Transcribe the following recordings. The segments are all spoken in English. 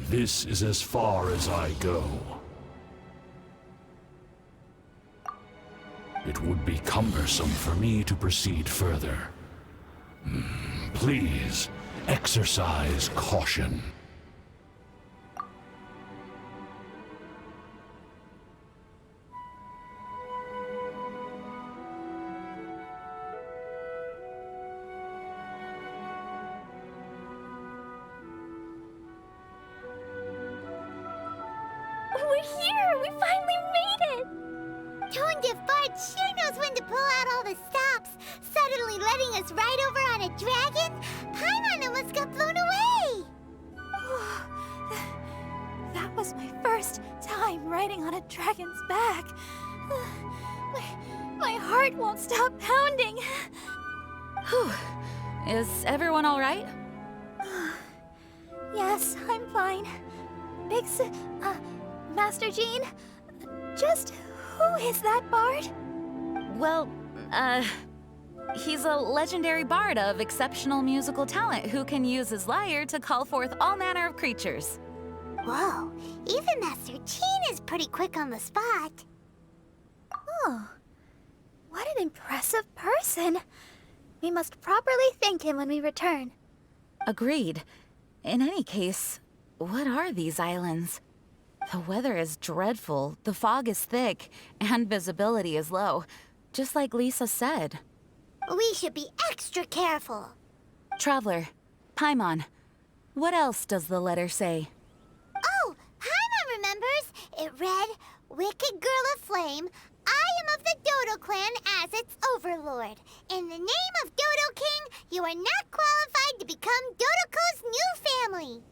This is as far as I go. It would be cumbersome for me to proceed further. Please, exercise caution. We're here! We finally made it! Tone Fart sure knows when to pull out all the stops, suddenly letting us ride over on a dragon. Paimon almost got blown away! That was my first time riding on a dragon's back. My heart won't stop pounding. Whew. Is everyone all right? Yes, I'm fine. Master Jean, just who is that bard? Well, he's a legendary bard of exceptional musical talent who can use his lyre to call forth all manner of creatures. Whoa, even Master Jean is pretty quick on the spot. Oh, what an impressive person. We must properly thank him when we return. Agreed. In any case, what are these islands? The weather is dreadful, the fog is thick, and visibility is low, just like Lisa said. We should be extra careful. Traveler, Paimon, what else does the letter say? Oh, Paimon remembers. It read, "Wicked girl of flame, I am of the Dodo clan as its overlord. In the name of Dodo King, you are not qualified to become Dodoko's new family.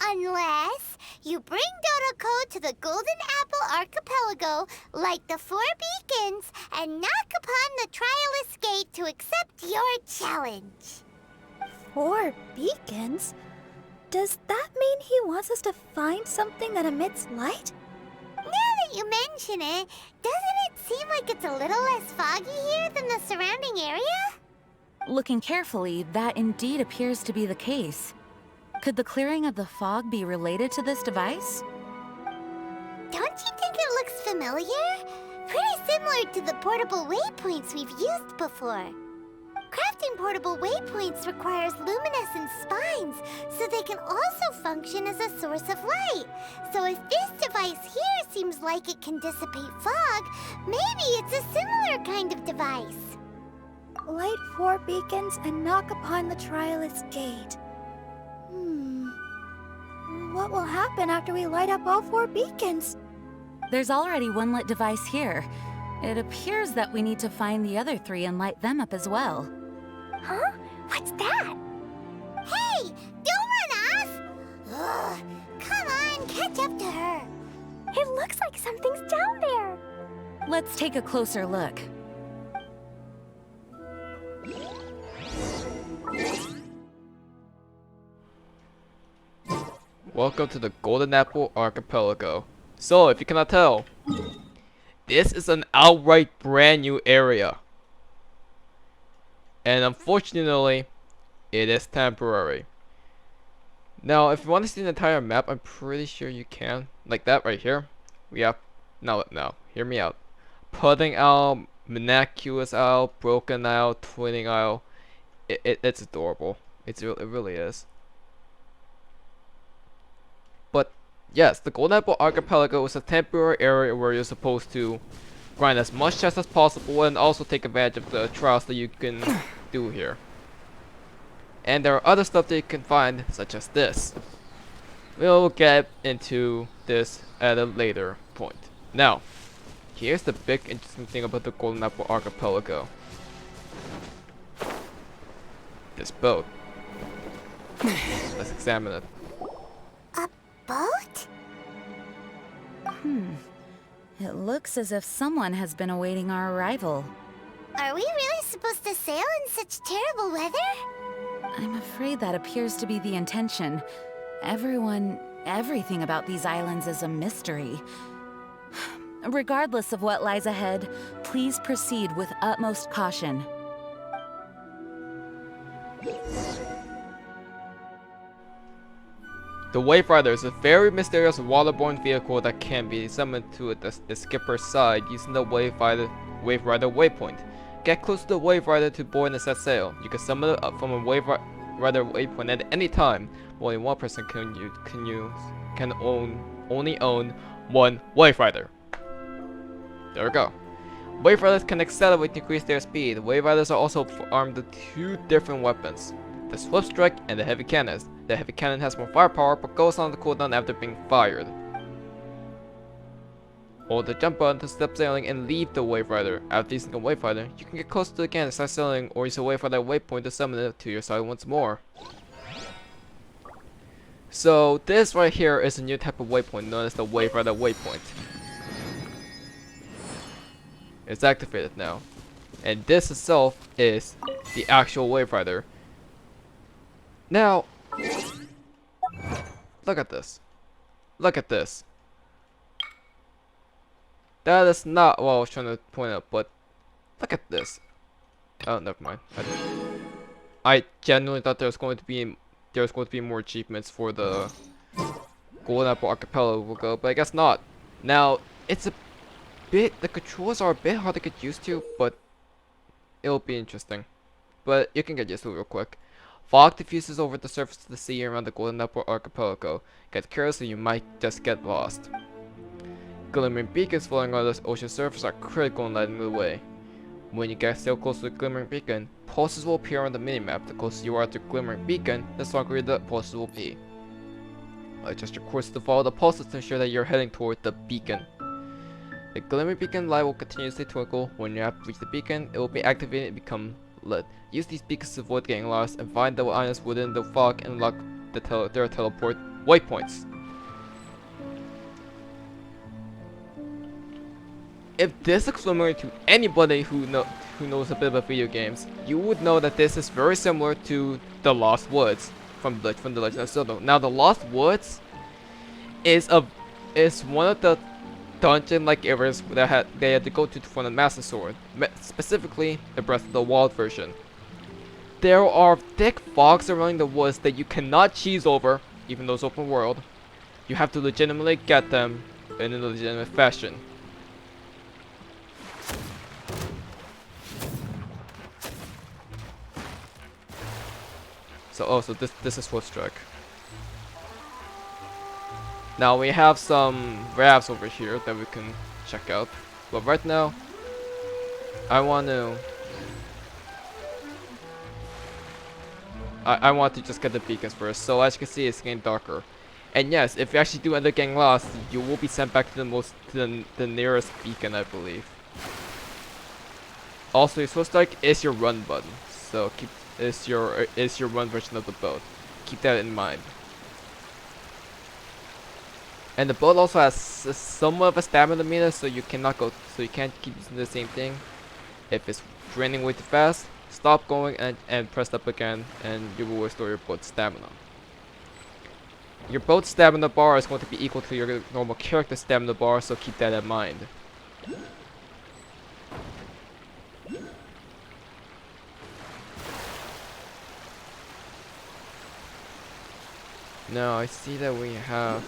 Unless you bring Dodoko to the Golden Apple Archipelago, light the 4 beacons, and knock upon the Trialist Gate to accept your challenge." 4 beacons? Does that mean he wants us to find something that emits light? Now that you mention it, doesn't it seem like it's a little less foggy here than the surrounding area? Looking carefully, that indeed appears to be the case. Could the clearing of the fog be related to this device? Don't you think it looks familiar? Pretty similar to the portable waypoints we've used before. Crafting portable waypoints requires luminescent spines, so they can also function as a source of light. So if this device here seems like it can dissipate fog, maybe it's a similar kind of device. Light 4 beacons and knock upon the Trialist Gate. What will happen after we light up all 4 beacons? There's already one lit device here. It appears that we need to find the other 3 and light them up as well. Huh? What's that? Hey, don't run off! Ugh, come on, catch up to her. It looks like something's down there. Let's take a closer look. Welcome to the Golden Apple Archipelago. So, if you cannot tell, this is an outright brand new area. And unfortunately, it is temporary. Now, if you want to see the entire map, I'm pretty sure you can. Like that right here. We have, no, hear me out. Pudding Isle, Manaculous Isle, Broken Isle, Twinning Isle. It's adorable. It really is. But yes, the Golden Apple Archipelago is a temporary area where you're supposed to grind as much chests as possible and also take advantage of the trials that you can do here. And there are other stuff that you can find, such as this. We'll get into this at a later point. Now, here's the big interesting thing about the Golden Apple Archipelago. This boat. Let's examine it. Boat? It looks as if someone has been awaiting our arrival. Are we really supposed to sail in such terrible weather? I'm afraid that appears to be the intention. Everything about these islands is a mystery. Regardless of what lies ahead, please proceed with utmost caution. The Waverider is a very mysterious waterborne vehicle that can be summoned to the skipper's side using the Waverider waypoint. Get close to the Waverider to board and set sail. You can summon it up from a Waverider waypoint at any time. Only one person can only own one Waverider. There we go. Waveriders can accelerate to increase their speed. Waveriders are also armed with 2 different weapons, the Swift Strike and the Heavy Cannons. The Heavy Cannon has more firepower but goes on the cooldown after being fired. Hold the jump button to stop sailing and leave the Waverider. After using a Waverider, you can get close to the cannon and start sailing, or use a Waverider waypoint to summon it to your side once more. So this right here is a new type of waypoint known as the Waverider waypoint. It's activated now. And this itself is the actual Waverider. Now, look at this. Look at this. That is not what I was trying to point out, but look at this. Oh, never mind. I genuinely thought there was going to be more achievements for the Golden Apple Archipelago, but I guess not. Now, the controls are a bit hard to get used to, but it'll be interesting. But you can get used to it real quick. Fog diffuses over the surface of the sea around the Golden Apple Archipelago. Get careless or you might just get lost. Glimmering beacons floating on the ocean surface are critical in lighting the way. When you get so close to the glimmering beacon, pulses will appear on the minimap. The closer you are to the glimmering beacon, the stronger the pulses will be. Adjust your course to follow the pulses to ensure that you're heading toward the beacon. The glimmering beacon light will continuously twinkle. When you have reached the beacon, it will be activated and become lit. Use these beacons to avoid getting lost and find the islands within the fog and unlock their teleport waypoints. If this looks familiar to anybody who knows a bit about video games, you would know that this is very similar to the Lost Woods from the Legend of Zelda. Now, the Lost Woods is one of the dungeon-like areas that they had to go to find the Master Sword, specifically the Breath of the Wild version. There are thick fogs surrounding the woods that you cannot cheese over, even though it's open world. You have to legitimately get them in a legitimate fashion. So also this is Swift Strike. Now we have some rafts over here that we can check out, but right now I want to just get the beacons first. So as you can see, it's getting darker, and yes, if you actually do end up getting lost, you will be sent back to the nearest beacon, I believe. Also, your Swift Strike is your run button, so is your run version of the boat. Keep that in mind. And the boat also has somewhat of a stamina meter, so you can't keep using the same thing. If it's draining way too fast, stop going and press up again, and you will restore your boat's stamina. Your boat's stamina bar is going to be equal to your normal character stamina bar, so keep that in mind. Now I see that we have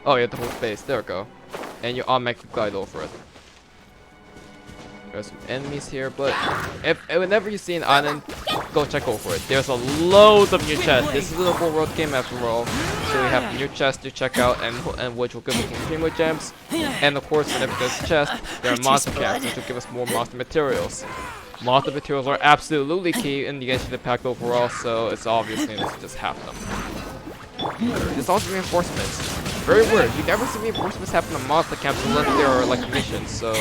yeah, the whole space. There we go. And you automatically glide over it. There's some enemies here, but whenever you see an island, go check over it. There's a loads of new chests. This is an open world game after all, so we have new chests to check out, and which will give us more primo gems. And of course, whenever there's a chest, there are monster camps, which will give us more monster materials. Monster materials are absolutely key in the Genshin Impact overall, so it's obviously to just have them. There's also reinforcements. Very weird. You never see reinforcements happen in monster camps unless there are like missions, so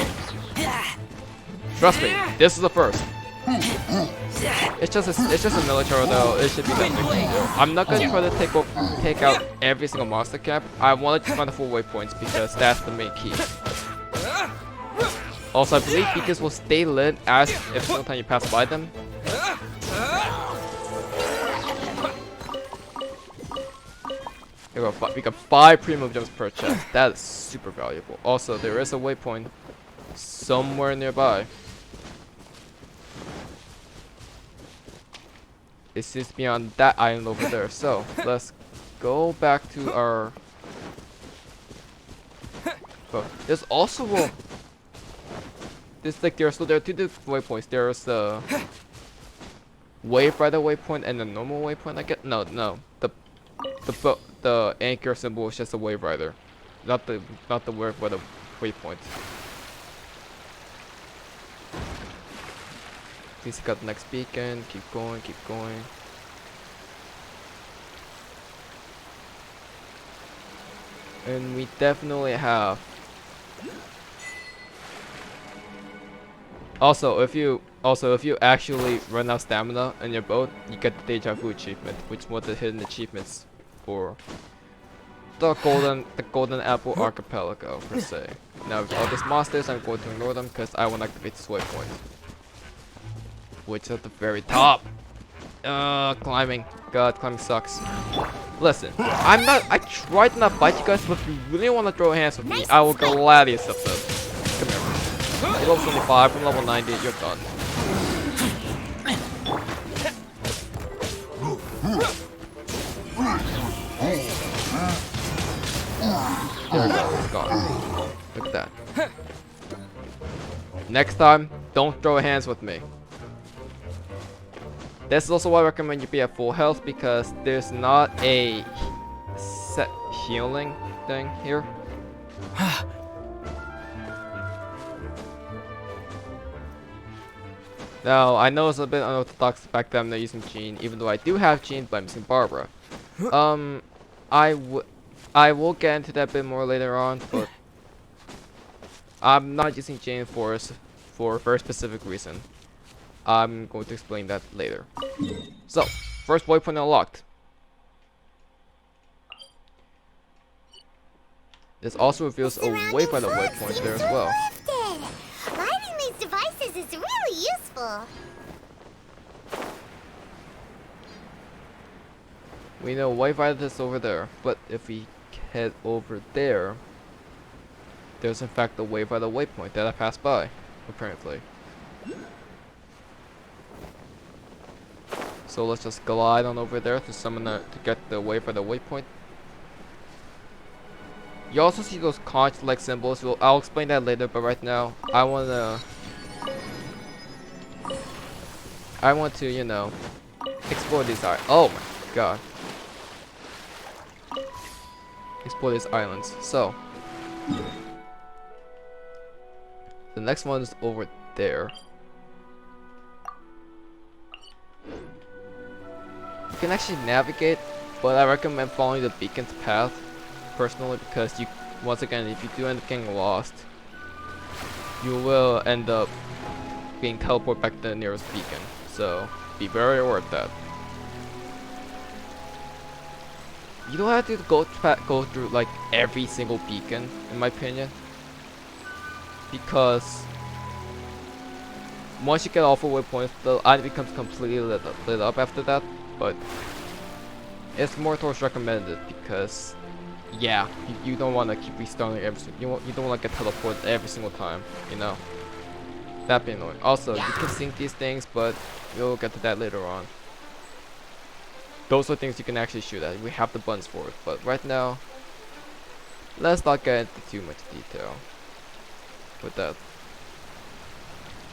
trust me, this is the first. It's just a military though. It should be that big deal. I'm not gonna try to take out every single monster camp. I wanted to find the full waypoints because that's the main key. Also, I believe beacons will stay lit as if single time you pass by them. We got 5 premium gems per chest. That is super valuable. Also, there is a waypoint somewhere nearby. it seems to be on that island over there. So let's go back to our. Oh, there's also a. There's like there are two different waypoints. There's the wave rider waypoint and the normal waypoint. I get no. The anchor symbol is just a wave rider, not the wave rider waypoint. Please got the next beacon. Keep going. Keep going. And we definitely have. Also, if you actually run out of stamina in your boat, you get the Deja Vu achievement, which is one of the hidden achievements for the golden Apple Archipelago per se. Now with all these monsters, I'm going to ignore them because I want to activate this waypoint, which is at the very top. Climbing. God, climbing sucks. Listen, I tried to not fight you guys, but if you really want to throw hands with me, I will gladly accept this. Come here. You're level 75, from level 90, you're done. There we go, it's gone. Look at that. Next time, don't throw hands with me. This is also why I recommend you be at full health, because there's not a set healing thing here. Now, I know it's a bit unorthodox the fact that I'm not using Jean, even though I do have Jean, but I'm using Barbara. I will get into that a bit more later on, but I'm not using Jean for a very specific reason. I'm going to explain that later. So, first waypoint unlocked. This also reveals a wave by the waypoint there as well. Lighting these devices is really useful. We know wave rider is over there, but if we head over there, there's in fact a wave rider waypoint that I passed by, apparently. So let's just glide on over there to summon to get the wave rider waypoint. You also see those conch-like symbols. I'll explain that later, but right now I want to, you know, explore these islands. Oh my god. Explore these islands. So, the next one is over there. You can actually navigate, but I recommend following the beacon's path personally, because you, once again, if you do end up getting lost, you will end up being teleported back to the nearest beacon. So be very aware of that. You don't have to go through like every single beacon, in my opinion, because once you get off of waypoints, the island becomes completely lit up after that. But it's more towards recommended because, yeah, you don't want to keep restarting you don't want to get teleported every single time, you know. That'd be annoying. Also, you can sync these things, but we'll get to that later on. Those are things you can actually shoot at. We have the buttons for it, but right now, let's not get into too much detail with that.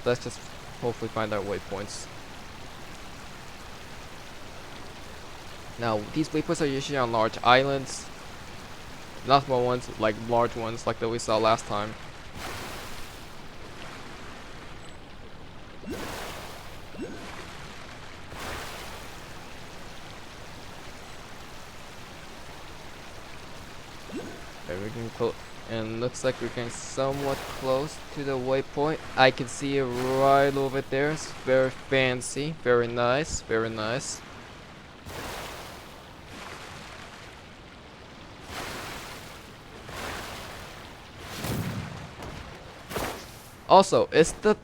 Let's just hopefully find our waypoints. Now, these waypoints are usually on large islands, not small ones, like large ones like that we saw last time. There we go, and looks like we're getting somewhat close to the waypoint. I can see it right over there. It's very fancy, very nice, very nice. Also, is the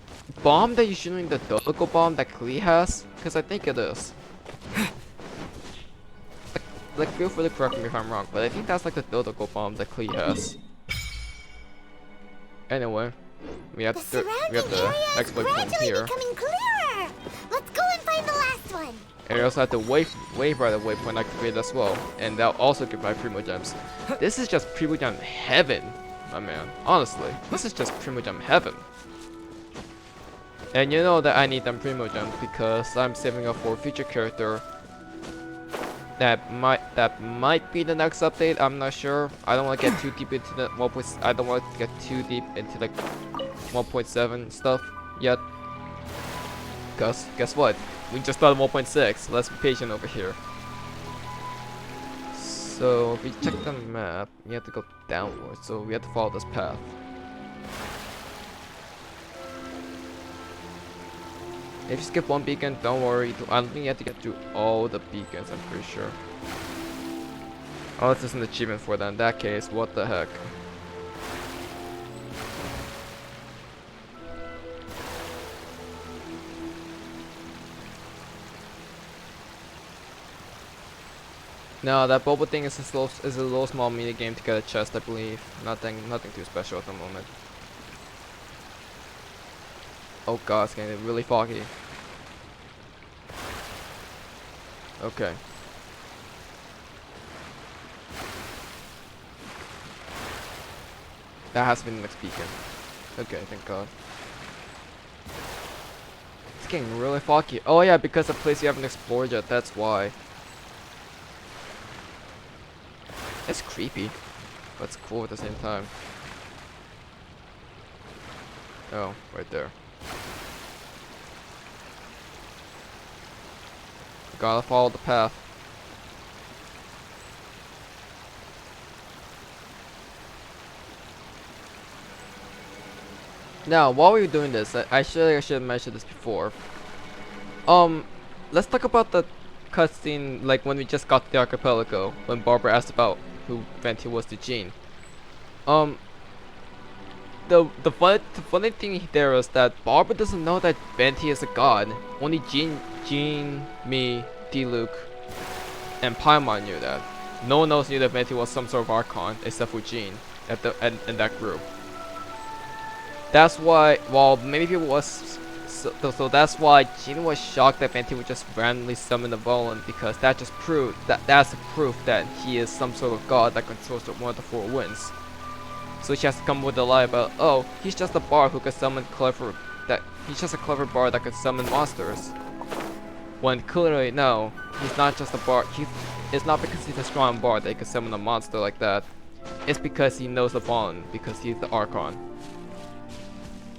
bomb that you're shooting the Dodo bomb that Klee has? Because I think it is. Like, feel free to correct me if I'm wrong, but I think that's like the Dodo bomb that Klee has. Anyway, we have the next waypoint here. Becoming clearer. Let's go and find the last one. And you also have the wave rider waypoint activated as well, and that'll also give my primo gems. This is just primo gem heaven, my man. Honestly, this is just primo gem heaven. And you know that I need them primo gems because I'm saving up for a future character that might be the next update. I'm not sure. I don't want to get too deep into the 1. I don't want to get too deep into like 1.7 stuff yet. Cause guess what? We just started 1.6. Let's be patient over here. So if we check the map, we have to go downwards. So we have to follow this path. If you skip one beacon, don't worry. I don't think you have to get through all the beacons, I'm pretty sure. Oh, this is an achievement for that. In that case, what the heck? No, that bubble thing is a little small mini game to get a chest, I believe. Nothing too special at the moment. Oh god, it's getting really foggy. Okay. That has to be the next beacon. Okay, thank god. It's getting really foggy. Oh yeah, because the place you haven't explored yet, that's why. It's creepy, but it's cool at the same time. Oh, right there. Gotta follow the path. Now, while we were doing this, I should have mentioned this before. Let's talk about the cutscene, like when we just got to the archipelago, when Barbara asked about who Venti was to Jean. The funny thing there is that Barbara doesn't know that Venti is a god. Only Jean, me, D-Luke, and Paimon knew that. No one else knew that Venti was some sort of Archon except for Jean in that group. That's why, well, many people was so that's why Jean was shocked that Venti would just randomly summon the Volan, because that just proved that's proof that he is some sort of god that controls one of the 4 winds. So she has to come with a lie about, oh, he's just a bard who can summon he's just a clever bard that can summon monsters. When clearly, no, he's not just a bard. It's not because he's a strong bard that he can summon a monster like that. It's because he knows the Volan, because he's the Archon.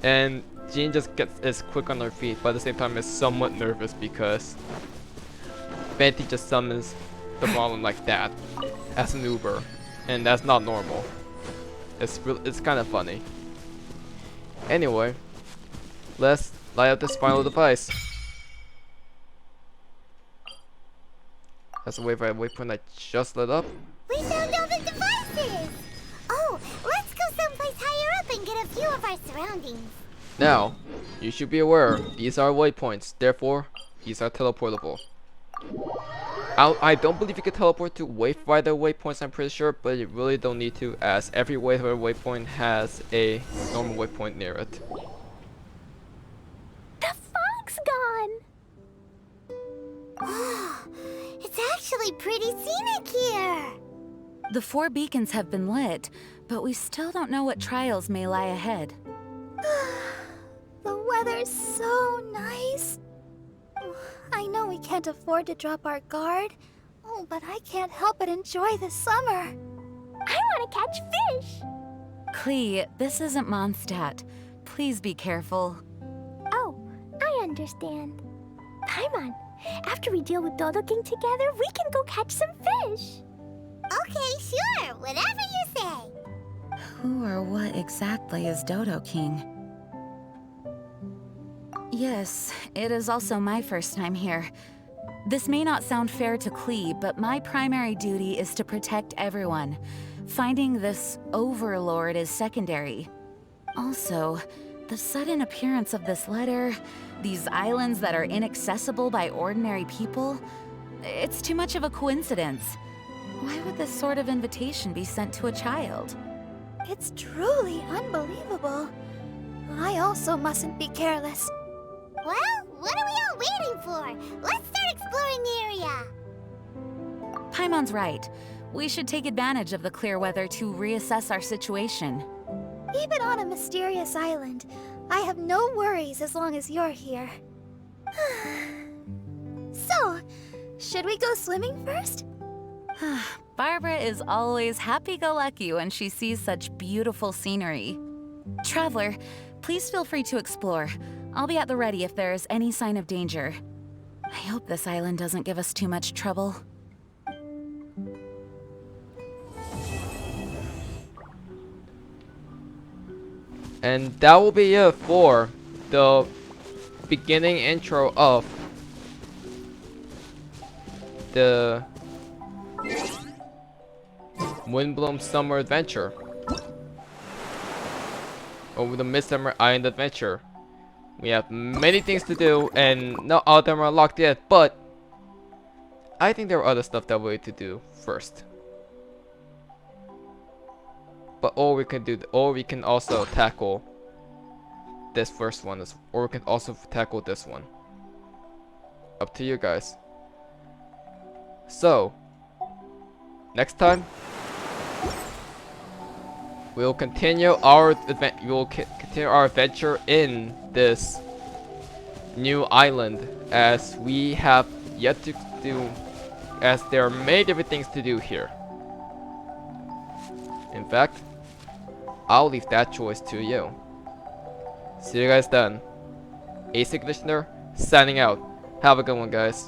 And Jean just is quick on her feet, but at the same time is somewhat nervous because Venti just summons the Volan like that as an Uber, and that's not normal. It's kind of funny. Anyway, let's light up this final device. That's a waypoint that just lit up. We found all the devices! Oh, let's go someplace higher up and get a view of our surroundings. Now, you should be aware, these are waypoints, therefore, these are teleportable. I don't believe you can teleport to wave rider waypoints, I'm pretty sure, but you really don't need to, as every wave rider waypoint has a normal waypoint near it. The fog's gone! It's actually pretty scenic here! The 4 beacons have been lit, but we still don't know what trials may lie ahead. The weather's so nice. I know we can't afford to drop our guard. Oh, but I can't help but enjoy the summer. I want to catch fish! Klee, this isn't Mondstadt. Please be careful. Oh, I understand. Paimon, after we deal with Dodo King together, we can go catch some fish. Okay, sure, whatever you say. Who or what exactly is Dodo King? Yes, it is also my first time here. This may not sound fair to Klee, but my primary duty is to protect everyone. Finding this overlord is secondary. Also, the sudden appearance of this letter, these islands that are inaccessible by ordinary people, it's too much of a coincidence. Why would this sort of invitation be sent to a child? It's truly unbelievable. I also mustn't be careless. Well, what are we all waiting for? Let's start exploring the area. Paimon's right. We should take advantage of the clear weather to reassess our situation. Even on a mysterious island, I have no worries as long as you're here. So, should we go swimming first? Barbara is always happy-go-lucky when she sees such beautiful scenery. Traveler, please feel free to explore. I'll be at the ready if there is any sign of danger. I hope this island doesn't give us too much trouble. And that will be it for the beginning intro of the Windbloom Summer Adventure. Or the Midsummer Island Adventure. We have many things to do and not all of them are locked yet, but I think there are other stuff that we need to do first. But or we can also tackle this first one, or we can also tackle this one. Up to you guys. So, next time we'll continue our adventure in this new island, as we have yet to do, as there are many different things to do here. In fact, I'll leave that choice to you. See you guys then. ACairconditioner signing out. Have a good one, guys.